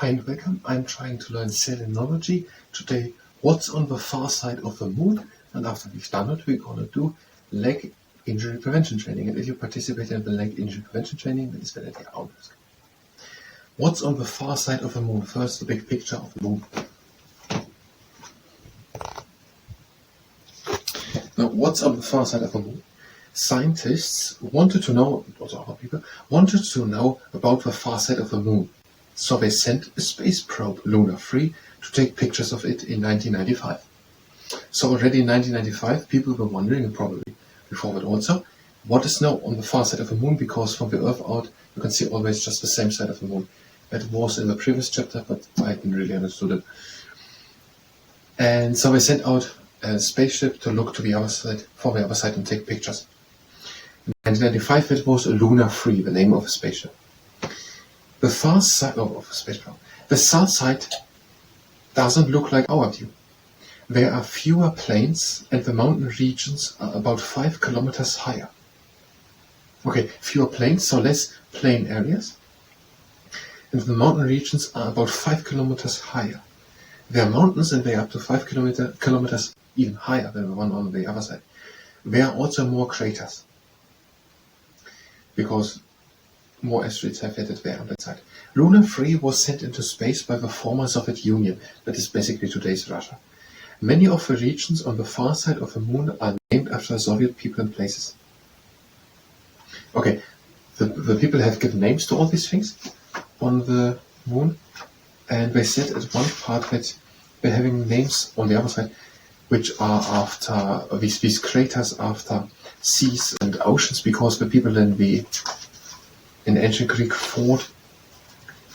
Hi and welcome. I'm trying to learn Selenology. Today, what's on the far side of the moon? And after we've done it, we're going to do leg injury prevention training. And if you participate in the leg injury prevention training, then it's very honest. What's on the far side of the moon? First, the big picture of the moon. Now, what's on the far side of the moon? Scientists wanted to know, also other people, wanted to know about the far side of the moon. So they sent a space probe, Luna 3, to take pictures of it in 1995. So already in 1995, people were wondering, and probably before that also, what is now on the far side of the moon, because from the Earth out, you can see always just the same side of the moon. That was in the previous chapter, but I didn't really understood it. And so they sent out a spaceship to look to the other side, for the other side, and take pictures. In 1995, it was a Luna 3, the name of the spaceship. The far side of a spacecraft. The south side doesn't look like our view. There are fewer plains and the mountain regions are about 5 kilometers higher. Okay, fewer plains, so less plain areas. And the mountain regions are about 5 kilometers higher. There are mountains and they are up to 5 kilometers even higher than the one on the other side. There are also more craters, because more asteroids have headed there on that side. Luna 3 was sent into space by the former Soviet Union, that is basically today's Russia. Many of the regions on the far side of the moon are named after Soviet people and places. Okay, the people have given names to all these things on the moon, and they said at one part that they're having names on the other side which are after these craters, after seas and oceans, because the people in ancient Greek thought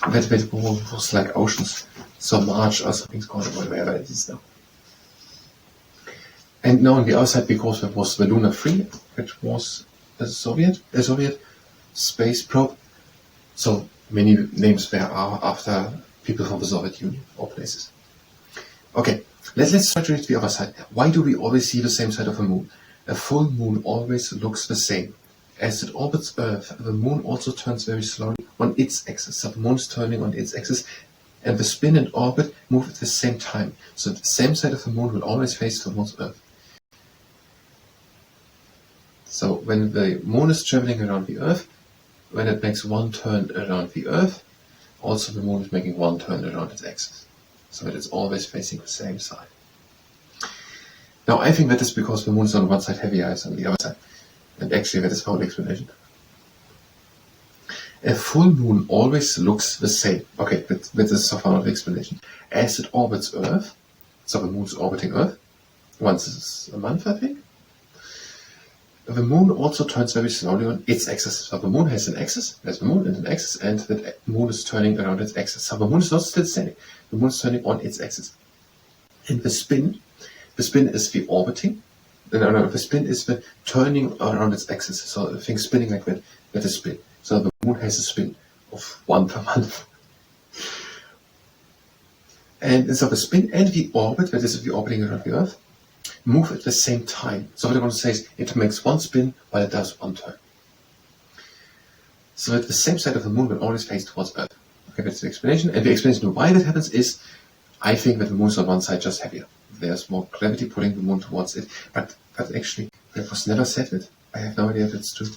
that it was like oceans, so March or something's called, whatever it is now. And now on the other side, because there was the Luna 3, which was a Soviet space probe, so many names there are after people from the Soviet Union or places. Okay, let's try to read the other side. Why do we always see the same side of the moon? A full moon always looks the same. As it orbits Earth, the moon also turns very slowly on its axis. So the moon is turning on its axis, and the spin and orbit move at the same time. So the same side of the moon will always face towards Earth. So when the moon is traveling around the Earth, when it makes one turn around the Earth, also the moon is making one turn around its axis. So it is always facing the same side. Now I think that is because the moon is on one side heavier as on the other side. And actually that is the whole explanation. A full moon always looks the same. Okay, that is so far not the explanation. As it orbits Earth, so the moon is orbiting Earth, once a month I think, the moon also turns very slowly on its axis. So the moon has an axis, there's the moon and an axis, and the moon is turning around its axis. So the moon is not still standing, the moon is turning on its axis. And the spin is the orbiting. No, the spin is the turning around its axis. So the thing spinning like that is spin. So the moon has a spin of 1 per month. And so the spin and the orbit, that is the orbiting around the Earth, move at the same time. So what I want to say is it makes one spin while it does one turn. So that the same side of the moon will always face towards Earth. Okay, that's the explanation. And the explanation of why that happens is, I think that the moon is on one side just heavier. There's more gravity pulling the moon towards it. But actually, that was never said it. I have no idea if it's true.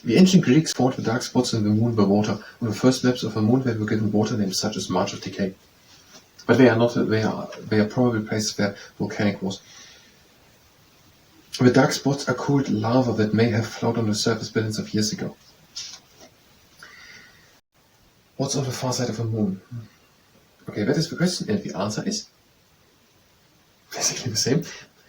The ancient Greeks thought the dark spots in the moon were water. On the first maps of the moon, they were given water names such as March of Decay. But they are not. They are probably places where volcanic was. The dark spots are cooled lava that may have flowed on the surface billions of years ago. What's on the far side of the moon? Okay, that is the question, and the answer is basically the same.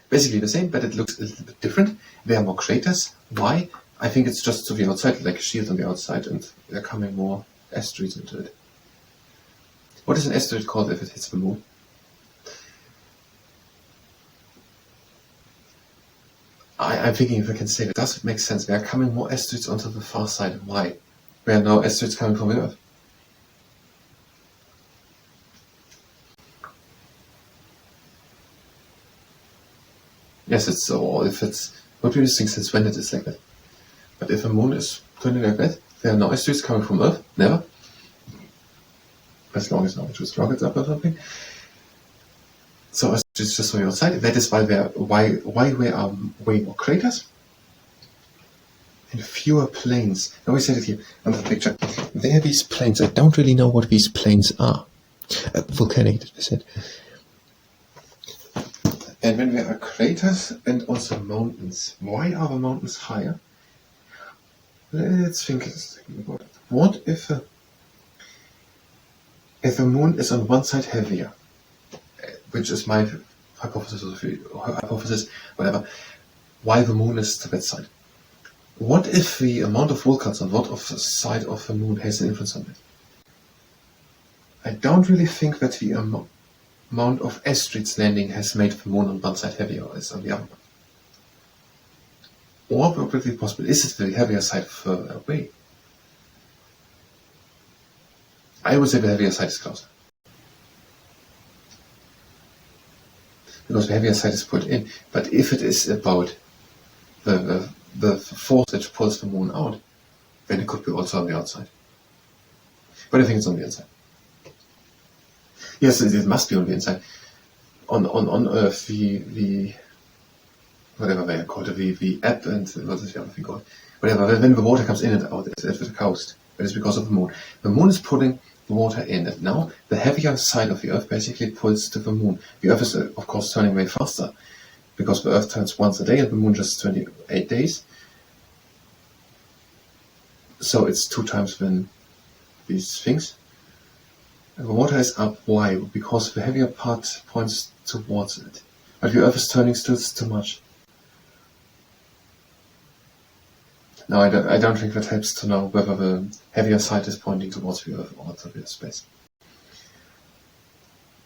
Basically the same, but it looks a little bit different. There are more craters. Why? I think it's just to the outside, like a shield on the outside, and there are coming more asteroids into it. What is an asteroid called if it hits the moon? I'm thinking if I can say that. Does it make sense? There are coming more asteroids onto the far side. Why? There are no asteroids coming from the Earth. Yes, it's so. If it's not really interesting since when it is like that. But if the moon is turning like that, there are no asteroids coming from Earth, never. As long as no just rockets up or something. So it's just on your side. That is why there are way more craters and fewer plains. Now we said it here on the picture. There are these plains. I don't really know what these plains are. Volcanic, as I said. And when there are craters and also mountains, why are the mountains higher? Let's think about it. What if the moon is on one side heavier, which is my hypothesis, whatever, why the moon is to that side? What if the amount of volcanoes on what of the side of the moon has an influence on it? I don't really think that the amount of asteroids landing has made the moon on one side heavier as on the other one. Or probably possible, is it the heavier side further away? I would say the heavier side is closer. Because the heavier side is put in. But if it is about the force that pulls the moon out, then it could be also on the outside. But I think it's on the inside. Yes, it must be on the inside. On Earth, the whatever they are called, the ebb and what is the other thing called? Whatever, when the water comes in and out at the coast, that is because of the moon. The moon is putting the water in, and now the heavier side of the Earth basically pulls to the moon. The Earth is, of course, turning way faster, because the Earth turns once a day and the moon just 28 days. So it's 2 times when these things. And the water is up. Why? Because the heavier part points towards it. But the Earth is turning still too much. No, I don't think that helps to know whether the heavier side is pointing towards the Earth or to the space.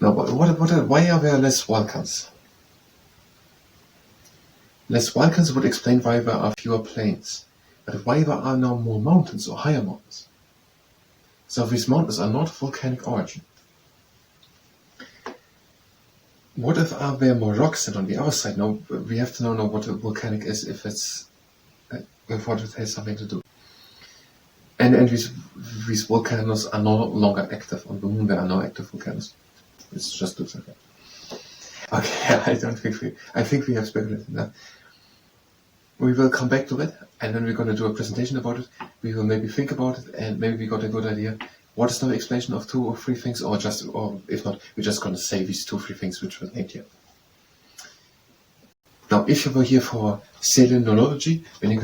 No, but why are there less volcanoes? Less volcanoes would explain why there are fewer plains. But why there are now more mountains or higher mountains? So these mountains are not volcanic origin. What if are there more rocks than on the other side? No, we have to know what a volcanic is if it's with what it has something to do. And these volcanoes are no longer active on the moon. There are no active volcanoes. It's just looks like that. Okay, I think we have speculated enough. We will come back to it, and then we're going to do a presentation about it. We will maybe think about it, and maybe we got a good idea. What is the explanation of 2 or 3 things, or if not, we're just going to say these 2 or 3 things which were named here. Now, if you were here for Selenology, when you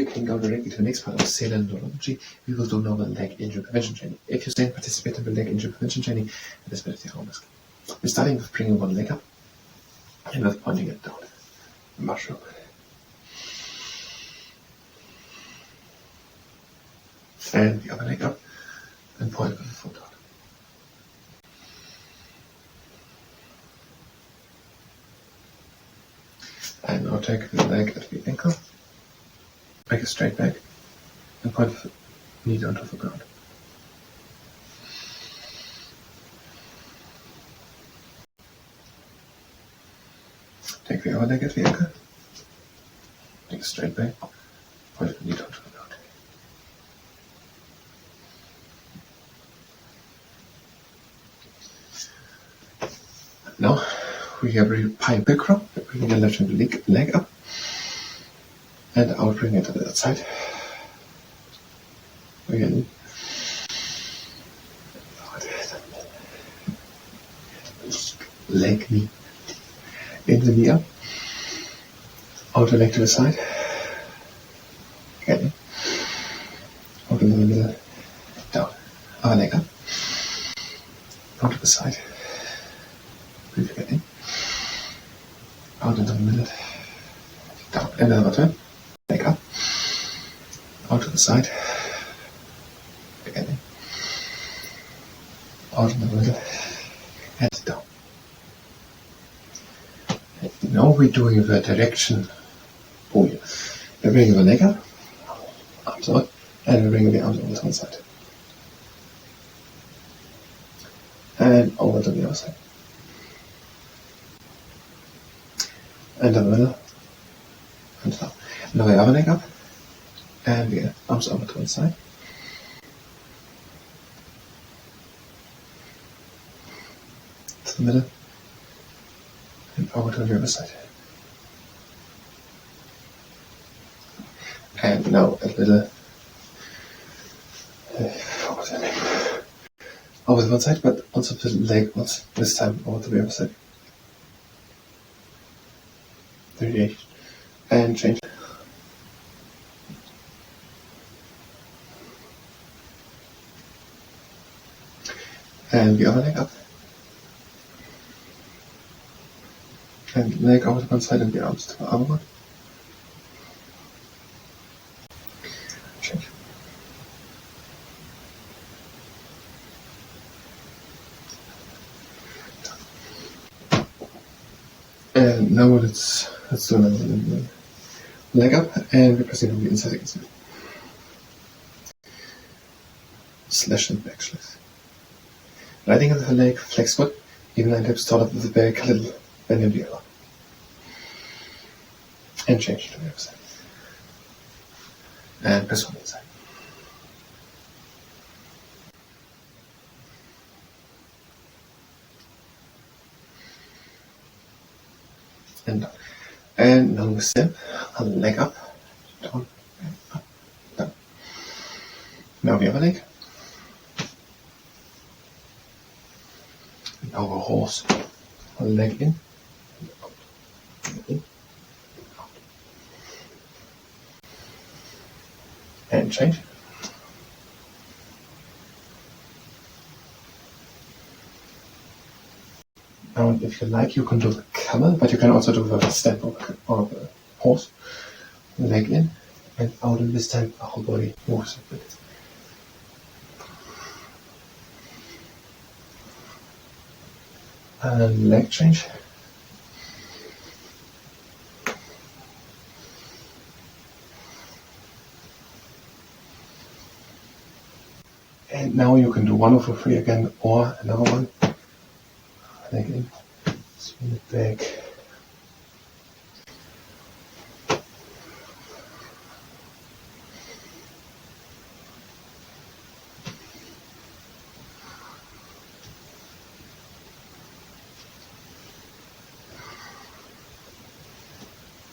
can go directly to the next part of Selenology, we will do now the leg injury prevention training. If you stay and participate in the leg injury prevention training, that is better to ask. We're starting with bringing one leg up, and with pointing it down. Mushroom. And the other leg up, and point with the foot out. And now take the leg at the ankle, make it straight back, and point the knee down to the ground. Take the other leg at the ankle, make it straight back, point the knee down to the ground. Now we have a pie pilcrow, bring the left leg up, and I'll bring it to the other side. Again. Leg knee. In the knee up. Outer leg to the side. Again. Out in the middle. Down. Other leg up. Out to the side. Breathe again in. Out into the middle. Down. And another turn. Leg up. Out to the side. Again in. Out in the middle. And down. And now we're doing the direction. Oh yeah. We're bringing the leg up. Arms out. And we're bringing the arms on the one side. And over to the other side. And the middle, and down. Now the other leg up, And again, arms over to one side. To the middle. And over to the other side. And now a little over to one side, but also the leg once, this time over to the other side. 38. And change. And the other leg up. And leg over to one side and the arms to the other one. Change. And now let's do another leg up, and we're pressing on the inside against it. Slash and back slash. Riding into the leg, flex foot, even and hips taller with the back, a little bend in the other. And change to the other side. And press on the inside. And down. And now we step, a leg up, down, and up, down. Now the other leg. And now a horse, a leg in, and out, and in, and out. And change. Now, if you like, you can do the camel, but you can also do the step or the horse. Leg in and out, and this time the whole body moves a bit. And leg change. And now you can do one of the three again, or another one. Leg in, swing it back.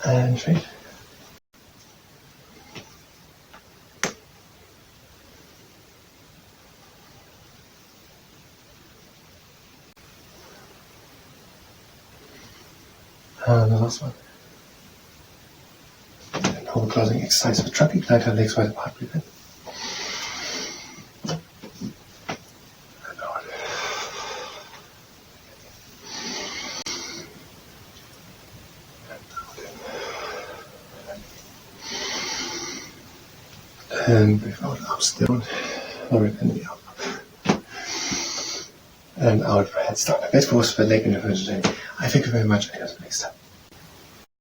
And change. And the last one. And now the closing exercise with trapping, glide our legs wide apart, breathe in. And out. And breathe out, arms down, lower it in the arm up. And out for headstand. Let's pause for the leg in the first day. I thank you very much, and see you next time.